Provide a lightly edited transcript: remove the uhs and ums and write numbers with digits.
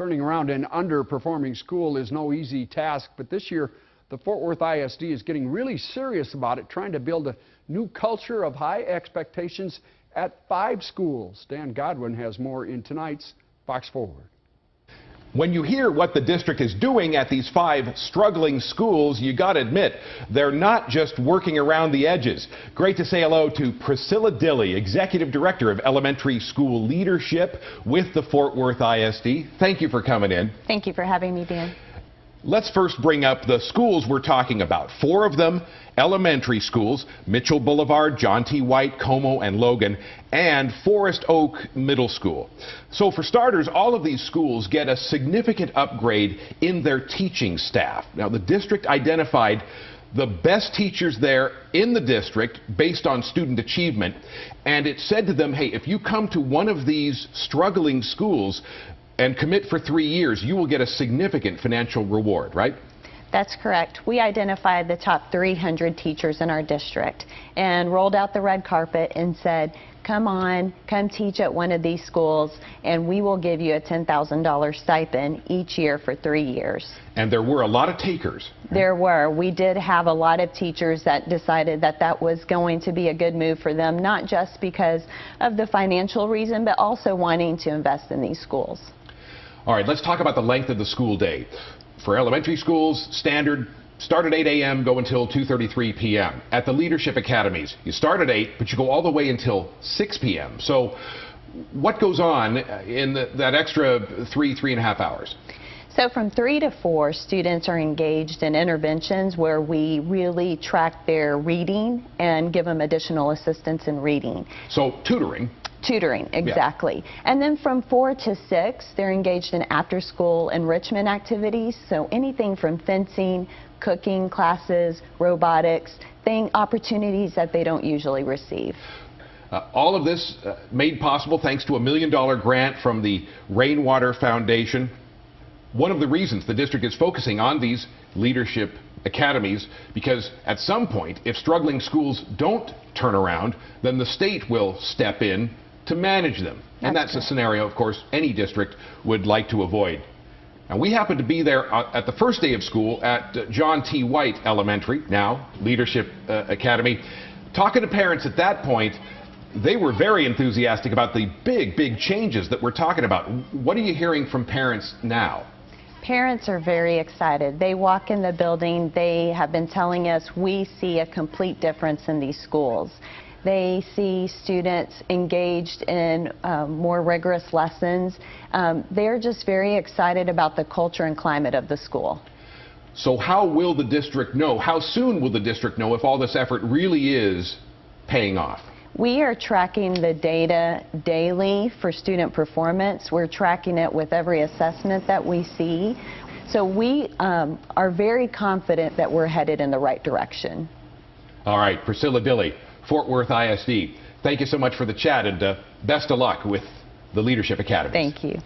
Turning around an underperforming school is no easy task, but this year the Fort Worth ISD is getting really serious about it, trying to build a new culture of high expectations at 5 schools. Dan Godwin has more in tonight's Fox Forward. When you hear what the district is doing at these 5 struggling schools, you got to admit, they're not just working around the edges. Great to say hello to Priscilla Dilley, Executive Director of Elementary School Leadership with the Fort Worth ISD. Thank you for coming in. Thank you for having me, Dan. Let's first bring up the schools we're talking about. 4 of them elementary schools: Mitchell Boulevard, John T. White, Como, and Logan, and Forest Oak Middle School. So for starters, all of these schools get a significant upgrade in their teaching staff. Now, the district identified the best teachers there in the district based on student achievement, and it said to them, hey, if you come to one of these struggling schools and commit for 3 years, you will get a significant financial reward, right? That's correct. We identified the top 300 teachers in our district and rolled out the red carpet and said, come on, come teach at one of these schools, and we will give you a $10,000 stipend each year for 3 years. And there were a lot of takers. There were. We did have a lot of teachers that decided that that was going to be a good move for them, not just because of the financial reason, but also wanting to invest in these schools. All right, let's talk about the length of the school day. For elementary schools, standard, start at 8 a.m., go until 2:33 p.m. At the leadership academies, you start at 8, but you go all the way until 6 p.m. So what goes on in that extra 3.5 hours? So from 3 to 4, students are engaged in interventions where we really track their reading and give them additional assistance in reading. So tutoring. Tutoring, exactly. Yeah. And then from 4 to 6, they're engaged in after-school enrichment activities. So anything from fencing, cooking classes, robotics, opportunities that they don't usually receive. All of this made possible thanks to a $1 million grant from the Rainwater Foundation. One of the reasons the district is focusing on these leadership academies, because at some point, if struggling schools don't turn around, then the state will step in to manage them. And that's a scenario, of course, any district would like to avoid. And we happened to be there at the first day of school at John T. White Elementary, now Leadership Academy. Talking to parents at that point, they were very enthusiastic about the big changes that we're talking about. What are you hearing from parents now? Parents are very excited. They walk in the building, they have been telling us we see a complete difference in these schools. They see students engaged in more rigorous lessons. They're just very excited about the culture and climate of the school. So how will the district know, how soon will the district know if all this effort really is paying off? We are tracking the data daily for student performance. We're tracking it with every assessment that we see. So we are very confident that we're headed in the right direction. All right, Priscilla Dilley, Fort Worth ISD. Thank you so much for the chat, and best of luck with the Leadership Academy. Thank you.